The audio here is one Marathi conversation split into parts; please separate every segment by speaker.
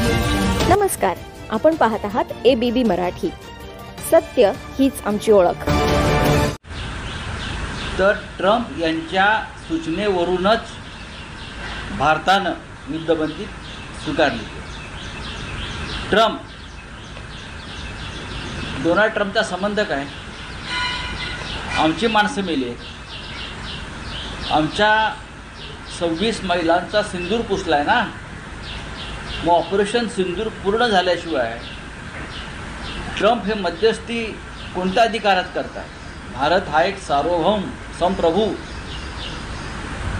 Speaker 1: नमस्कार, आपण पाहत आहात ABB मराठी. सत्य हीच आमची ओळख.
Speaker 2: तर ट्रम्प यांच्या सूचनेवरूनच भारतानं युद्धबंदी स्वीकारली. डोनाल्ड ट्रम्पचा संबंध काय? आमची माणसं मेली, आमच्या 26 महिलांचा सिंदूर पुसलाय ना. मग ऑपरेशन सिंदूर पूर्ण झाल्याशिवाय ट्रम्प हे मध्यस्थी कोणत्या अधिकारात करतात? भारत हा एक सार्वभौम संप्रभू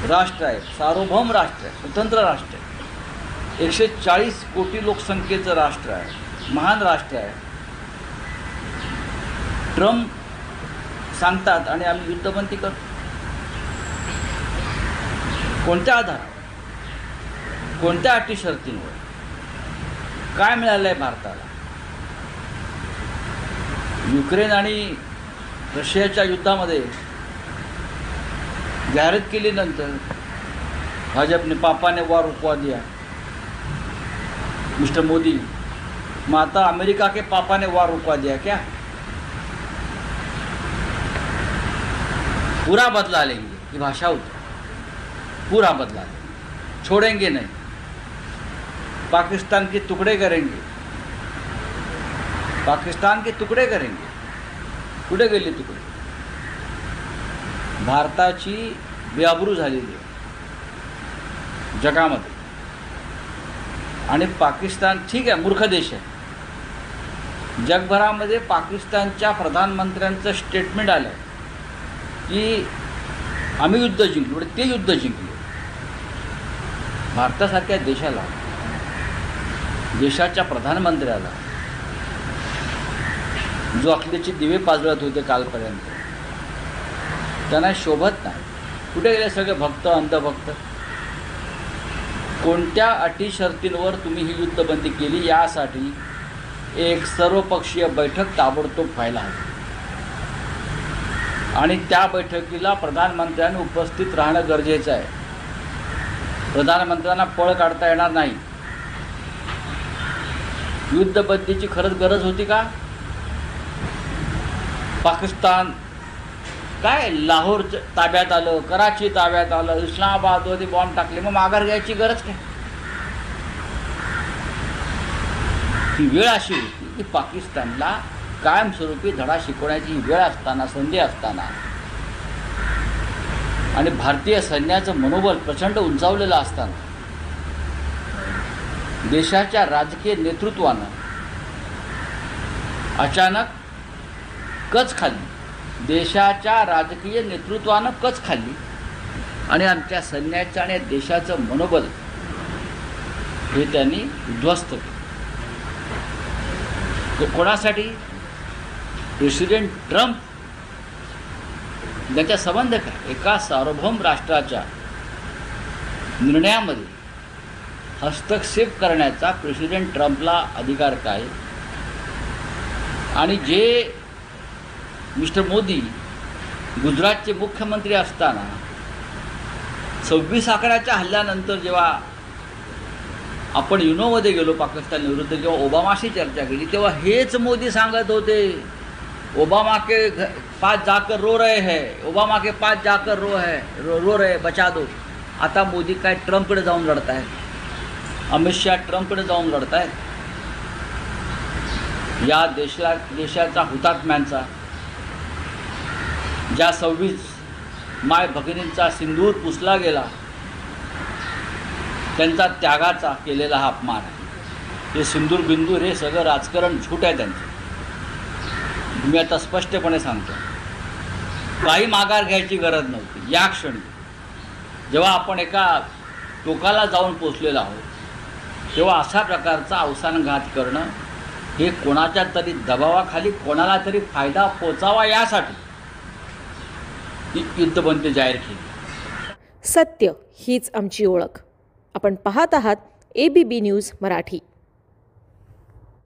Speaker 2: राष्ट्र आहे, सार्वभौम राष्ट्र आहे, स्वतंत्र राष्ट्र आहे, 140 कोटी लोकसंख्येचं राष्ट्र आहे, महान राष्ट्र आहे. ट्रम्प सांगतात आणि आम्ही युद्धबंदी करतो. कोणत्या आधारावर, कोणत्या अटी शर्तींवर? काय मिळालं आहे भारताला? युक्रेन आणि रशियाच्या युद्धामध्ये जाहिरात केल्यानंतर भाजपने पापाने वार रुकवा दिया, मिस्टर मोदी. मग आता अमेरिका के पापा ने वार रुकवा दिया क्या? पूरा बदला लेंगे, ये भाषा होती. पूरा बदला लेंगे, छोड़ेंगे नहीं, पाकिस्तान के टुकड़े करेंगे, पाकिस्तान के तुकडे करेंगे. कुठे गेले तुकडे? भारताची बेआबरू झालेली आहे जगामध्ये. आणि पाकिस्तान ठीक आहे, मूर्ख देश आहे. जगभरामध्ये पाकिस्तानच्या प्रधानमंत्र्यांचं स्टेटमेंट आलं की आम्ही युद्ध जिंकलो, ते युद्ध जिंकले. भारतासारख्या देशाला, देशाच्या प्रधानमंत्र्याला जो अखिलेचे दिवे पाजळत होते कालपर्यंत, त्यांना शोभत नाही. कुठे गेले सगळे भक्त, अंधभक्त? कोणत्या अटी शर्तींवर तुम्ही ही युद्धबंदी केली यासाठी एक सर्वपक्षीय बैठक ताबडतोब व्हायला हवी. आणि त्या बैठकीला प्रधानमंत्र्यांनी उपस्थित राहणं गरजेचं आहे. प्रधानमंत्र्यांना पळ काढता येणार नाही. युद्धबंदीची खरंच गरज होती का? पाकिस्तान काय लाहोर ताब्यात आलं, कराची ताब्यात आलं, इस्लामाबादमध्ये बॉम्ब टाकले, मग माघार घ्यायची गरज काय? ही वेळ अशी होती की पाकिस्तानला कायमस्वरूपी धडा शिकवण्याची वेळ असताना, संधी असताना, आणि भारतीय सैन्याचं मनोबल प्रचंड उंचावलेलं असताना देशाच्या राजकीय नेतृत्वानं अचानक कच खाल्ली. देशाच्या राजकीय नेतृत्वानं कच खाल्ली आणि आमच्या सैन्याचं आणि देशाचं मनोबल हे त्यांनी उद्ध्वस्त केलं. कोणासाठी? प्रेसिडेंट ट्रम्प त्याचा संबंध काय? एका सार्वभौम राष्ट्राच्या निर्णयामध्ये हस्तक्षेप करण्याचा प्रेसिडेंट ट्रम्पला अधिकार काय? आणि जे मिस्टर मोदी गुजरातचे मुख्यमंत्री असताना 26/11च्या हल्ल्यानंतर जेव्हा आपण युनोमध्ये गेलो पाकिस्तान विरुद्ध, जेव्हा ओबामाशी चर्चा केली, तेव्हा हेच मोदी सांगत होते, ओबामा के पास जाकर रो रहे हैं, ओबामा के पास जाकर रो रहे बचा दो. आता मोदी काय ट्रम्पकडे जाऊन लढत आहेत, अमित शहा ट्रम्पकडे जाऊन लढत आहेत. या देशाचा हुतात्म्यांचा, ज्या 26 माय भगिनींचा सिंदूर पुसला गेला, त्यांचा त्यागाचा केलेला हा अपमान आहे. हे सिंदूर बिंदूर हे सगळं राजकारण झूट आहे त्यांचं. मी आता स्पष्टपणे सांगतो, काही माघार घ्यायची गरज नव्हती. या क्षणी जेव्हा आपण एका टोकाला जाऊन पोचलेलो आहोत, तेव्हा अशा प्रकारचा अवसानघात करणं हे कोणाच्या तरी दबावाखाली कोणाला तरी फायदा पोचावा यासाठी ही युद्धबंदी जाहीर केली.
Speaker 1: सत्य हीच आमची ओळख. आपण पाहत आहात ABB न्यूज मराठी.